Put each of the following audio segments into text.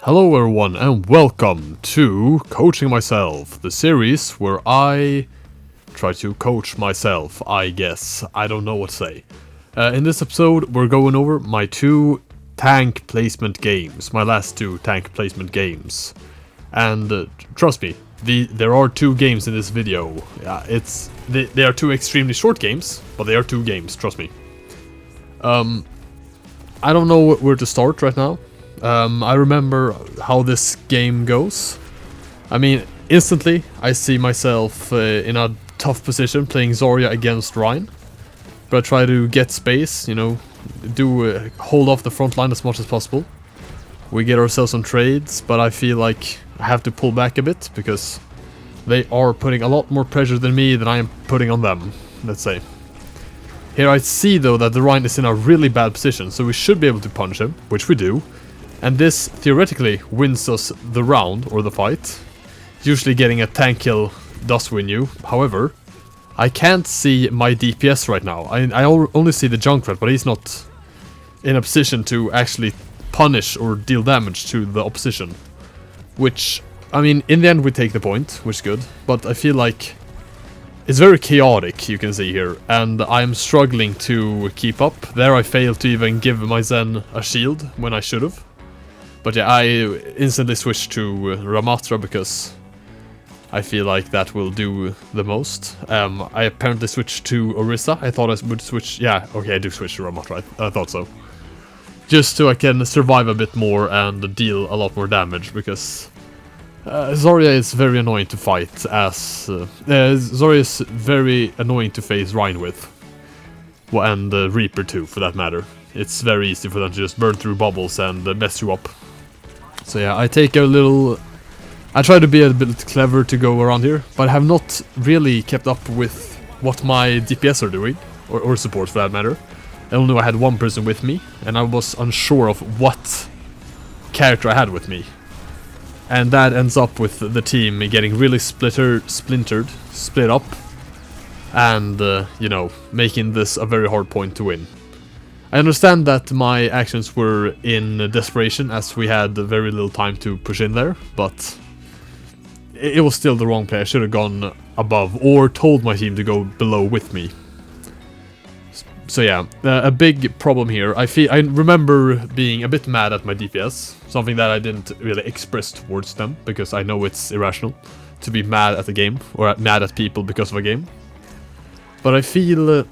Hello everyone and welcome to Coaching Myself, the series where I try to coach myself, I guess. I don't know what to say. In this episode we're going over my two tank placement games, my last two tank placement games. And trust me, there are two games in this video. They are two extremely short games, but they are two games, trust me. I don't know where to start right now. I remember how this game goes. I mean, instantly I see myself in a tough position playing Zarya against Ryan. But I try to get space, hold off the front line as much as possible. We get ourselves some trades, but I feel like I have to pull back a bit because they are putting a lot more pressure than me than I am putting on them, let's say. Here I see though that the Ryan is in a really bad position, so we should be able to punch him, which we do. And this theoretically wins us the round, or the fight. Usually getting a tank kill does win you. However, I can't see my DPS right now. I only see the Junkrat, but he's not in a position to actually punish or deal damage to the opposition. Which, I mean, in the end we take the point, which is good. But I feel like it's very chaotic, you can see here. And I'm struggling to keep up. There I failed to even give my Zen a shield when I should have. But yeah, I instantly switched to Ramatra because I feel like that will do the most. I apparently switched to Orisa. I thought I would switch... Yeah, okay, I do switch to Ramatra. I thought so. Just so I can survive a bit more and deal a lot more damage, because Zarya is very annoying to fight as... Zarya is very annoying to face Ryan with. Well, and Reaper too, for that matter. It's very easy for them to just burn through bubbles and mess you up. So yeah, I try to be a bit clever to go around here, but I have not really kept up with what my DPS are doing, or support for that matter. I only knew I had one person with me, and I was unsure of what character I had with me. And that ends up with the team getting really split up, and, making this a very hard point to win. I understand that my actions were in desperation, as we had very little time to push in there, but it was still the wrong play. I should have gone above, or told my team to go below with me. So yeah, a big problem here. I remember being a bit mad at my DPS, something that I didn't really express towards them, because I know it's irrational to be mad at the game, or mad at people because of a game. But I feel...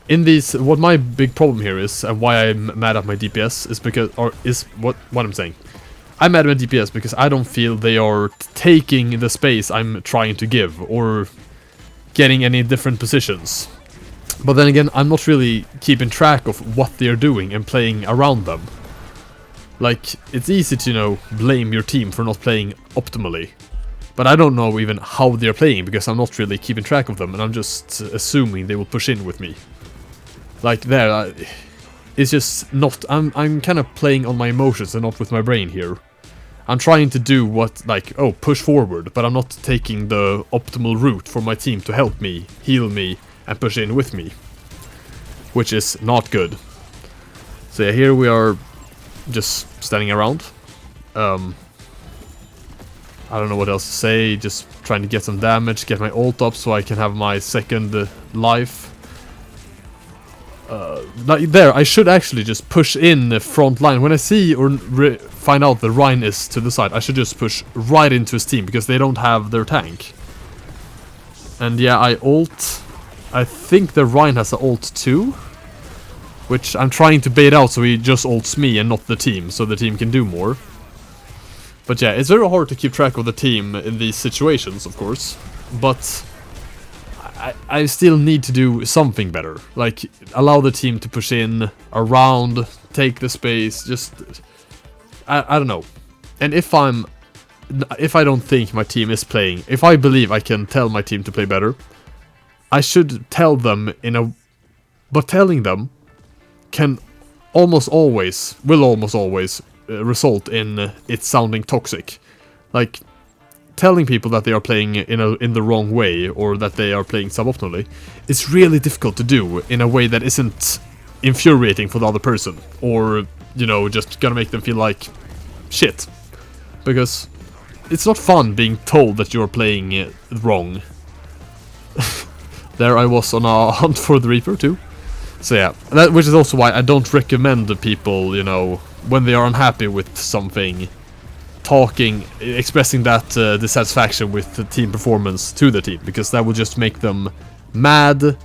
what my big problem here is, and why I'm mad at my DPS, is what I'm saying. I'm mad at my DPS because I don't feel they are taking the space I'm trying to give, or getting any different positions. But then again, I'm not really keeping track of what they're doing and playing around them. Like, it's easy to, blame your team for not playing optimally. But I don't know even how they're playing, because I'm not really keeping track of them, and I'm just assuming they will push in with me. Like there, it's just not... I'm kind of playing on my emotions and not with my brain here. I'm trying to do push forward, but I'm not taking the optimal route for my team to help me, heal me, and push in with me. Which is not good. So yeah, here we are just standing around. I don't know what else to say, just trying to get some damage, get my ult up so I can have my second life. There, I should actually just push in the front line. When I see or find out the Ryan is to the side, I should just push right into his team, because they don't have their tank. And yeah, I ult. I think the Ryan has an ult too, which I'm trying to bait out so he just ults me and not the team, so the team can do more. But yeah, it's very hard to keep track of the team in these situations, of course. But I still need to do something better. Like, allow the team to push in, around, take the space, just... I don't know. And if I don't think my team is playing, if I believe I can tell my team to play better, I should tell them but telling them will almost always result in it sounding toxic. Like, telling people that they are playing in the wrong way, or that they are playing suboptimally, is really difficult to do in a way that isn't infuriating for the other person, or just gonna make them feel like shit. Because it's not fun being told that you're playing it wrong. There I was on a hunt for the Reaper too. So yeah, which is also why I don't recommend the people, you know, when they are unhappy with something, expressing that dissatisfaction with the team performance to the team, because that will just make them mad,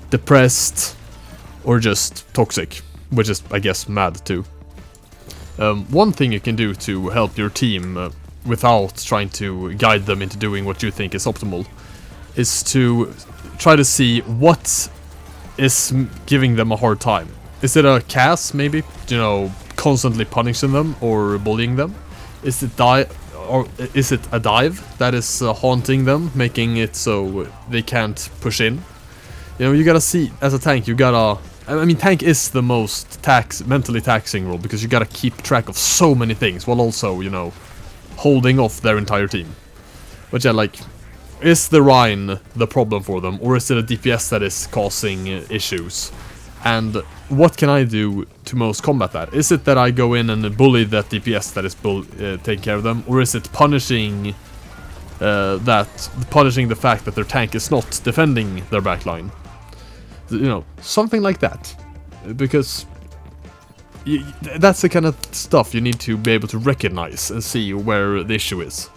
depressed, or just toxic, which is, I guess, mad too. One thing you can do to help your team without trying to guide them into doing what you think is optimal is to try to see what is giving them a hard time. Is it a Cass, maybe? You know, constantly punishing them or bullying them? Is it a dive that is haunting them, making it so they can't push in? You know, you gotta see, as a tank, you gotta... I mean, tank is the most mentally taxing role, because you gotta keep track of so many things, while also, you know, holding off their entire team. But yeah, like, is the Rhine the problem for them, or is it a DPS that is causing issues? And what can I do to most combat that? Is it that I go in and bully that DPS that is taking care of them, or is it punishing the fact that their tank is not defending their backline? You know, something like that. Because that's the kind of stuff you need to be able to recognize and see where the issue is.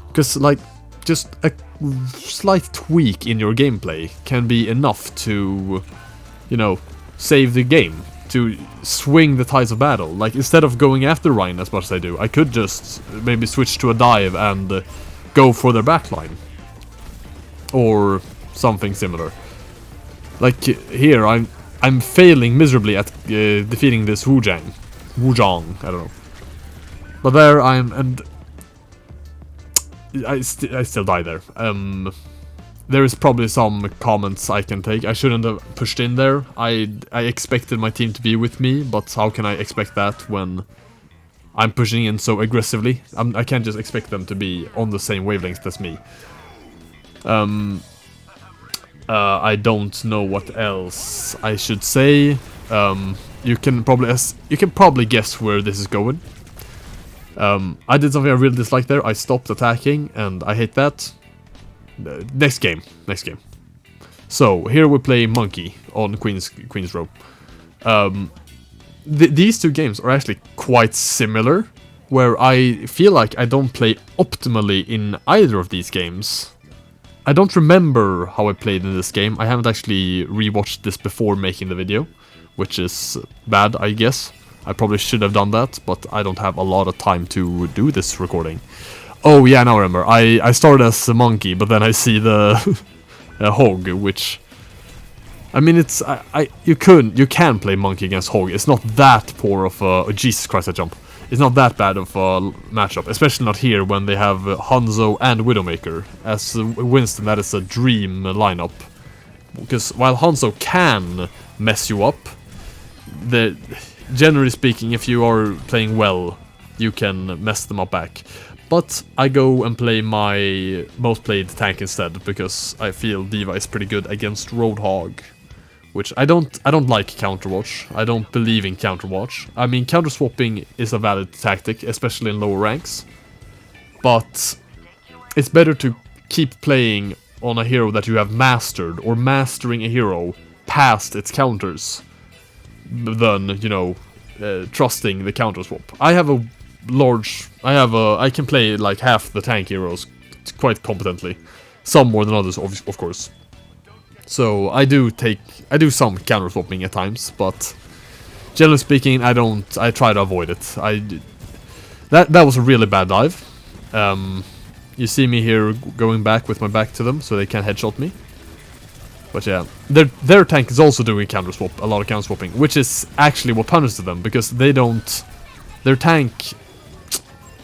Because, like, just a slight tweak in your gameplay can be enough to, you know, save the game, to swing the tides of battle. Like, instead of going after Rhine as much as I do, I could just maybe switch to a dive and go for their backline. Or something similar. Like, here, I'm failing miserably at defeating this Wujang, I don't know. But there and I still die there. There is probably some comments I can take. I shouldn't have pushed in there. I expected my team to be with me, but how can I expect that when I'm pushing in so aggressively? I can't just expect them to be on the same wavelength as me. I don't know what else I should say. You can probably guess where this is going. I did something I really disliked there. I stopped attacking, and I hate that. Next game. So here we play Monkey on Queen's Row. These two games are actually quite similar, where I feel like I don't play optimally in either of these games. I don't remember how I played in this game. I haven't actually rewatched this before making the video, which is bad, I guess. I probably should have done that, but I don't have a lot of time to do this recording. Oh yeah, now I remember. I started as a monkey, but then I see the hog, which... I mean, it's... you can play monkey against hog. It's not that poor of a... Oh, Jesus Christ, I jump. It's not that bad of a matchup, especially not here when they have Hanzo and Widowmaker. As Winston, that is a dream lineup. Because while Hanzo can mess you up, generally speaking, if you are playing well, you can mess them up back. But I go and play my most played tank instead, because I feel D.va is pretty good against Roadhog. Which I don't like Counterwatch. I don't believe in Counterwatch. I mean, counter-swapping is a valid tactic, especially in lower ranks. But it's better to keep playing on a hero that you have mastered, or mastering a hero past its counters, than, you know, trusting the counter-swap. I can play like half the tank heroes quite competently. Some more than others, of course. So I do some counter swapping at times, but generally speaking, I try to avoid it. That was a really bad dive. You see me here going back with my back to them, so they can't headshot me. But yeah, their tank is also doing counter swap, a lot of counter swapping, which is actually what punishes them, because they don't. Their tank,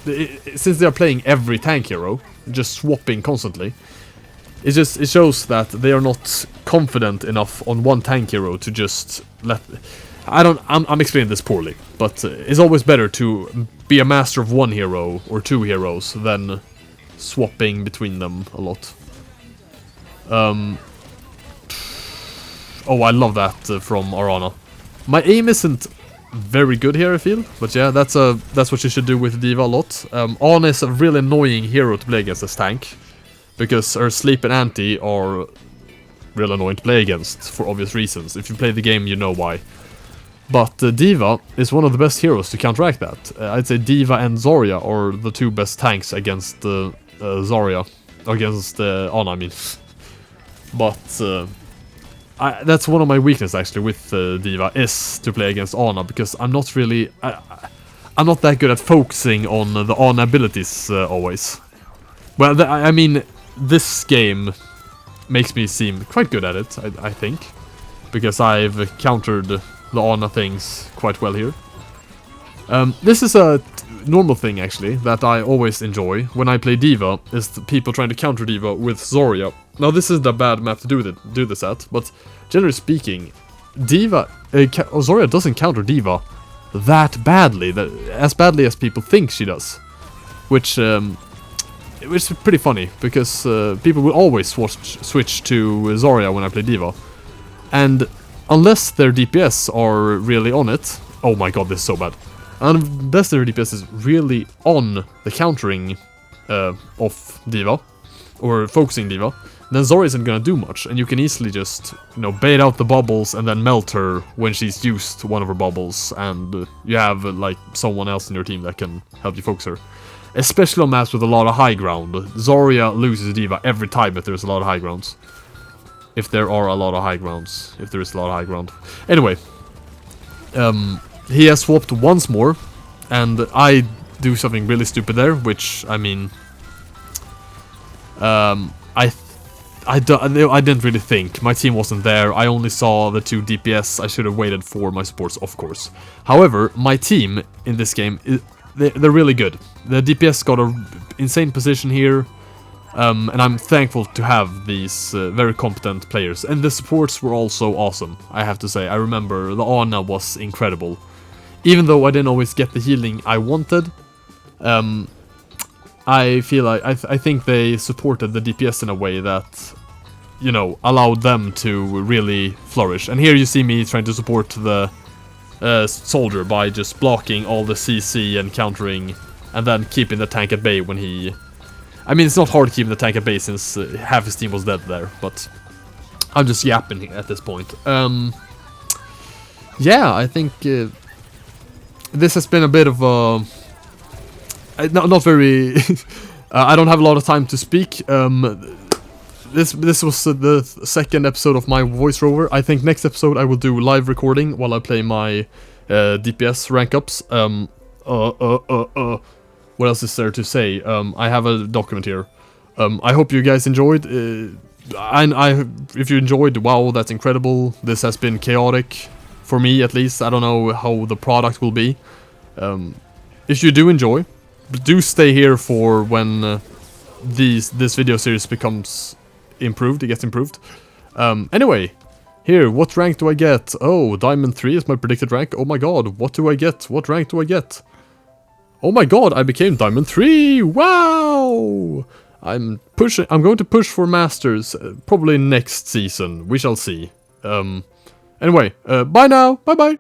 since they are playing every tank hero, just swapping constantly. It shows that they are not confident enough on one tank hero to just let... I'm explaining this poorly, but it's always better to be a master of one hero or two heroes than swapping between them a lot. Oh, I love that from Arana. My aim isn't very good here, I feel. But yeah, that's what you should do with D.va a lot. Ana is a really annoying hero to play against as tank, because her sleep and anti are real annoying to play against for obvious reasons. If you play the game, you know why. But D.va is one of the best heroes to counteract that. I'd say D.va and Zarya are the two best tanks against Zarya. Against Ana, I mean. But that's one of my weaknesses actually with D.va, is to play against Ana, because I'm not really... I'm not that good at focusing on the Ana abilities always. Well, I mean, this game makes me seem quite good at it, I think. Because I've countered the Ana things quite well here. This is a normal thing actually, that I always enjoy when I play D.va, is the people trying to counter D.va with Zarya. Now this isn't a bad map to do this at, but generally speaking, Zarya doesn't counter D.va that badly, as badly as people think she does. Which is pretty funny, because people will always switch to Zarya when I play D.va. And unless their DPS are really on it... Oh my god, this is so bad. Unless their DPS is really on the countering of D.va, or focusing D.va, then Zarya isn't gonna do much, and you can easily just, you know, bait out the bubbles and then melt her when she's used one of her bubbles, and you have like someone else in your team that can help you focus her. Especially on maps with a lot of high ground. Zarya loses D.va every time if there's a lot of high grounds. If there are a lot of high grounds. If there is a lot of high ground. Anyway. He has swapped once more. And I do something really stupid there. Which, I mean... I didn't really think. My team wasn't there. I only saw the 2 DPS. I should have waited for my supports, of course. However, my team in this game... They're really good. The DPS got an insane position here. And I'm thankful to have these very competent players. And the supports were also awesome, I have to say. I remember the Ana was incredible. Even though I didn't always get the healing I wanted, I feel like I think they supported the DPS in a way that, you know, allowed them to really flourish. And here you see me trying to support the soldier by just blocking all the CC and countering, and then keeping the tank at bay when he... I mean, it's not hard keeping the tank at bay since half his team was dead there, but I'm just yapping at this point. Yeah, I think this has been a bit of a... not very... I don't have a lot of time to speak. This was the second episode of my voice rover. I think next episode I will do live recording while I play my DPS rank ups. What else is there to say? I have a document here. I hope you guys enjoyed. If you enjoyed, wow, that's incredible. This has been chaotic, for me at least. I don't know how the product will be. If you do enjoy, do stay here for when this video series becomes improved. It gets improved. Anyway, here, what rank do I get? Oh, Diamond 3 is my predicted rank. Oh my god, what do I get? What rank do I get? Oh my god, I became Diamond 3! Wow! I'm going to push for Masters, probably next season. We shall see. Anyway, bye now! Bye-bye!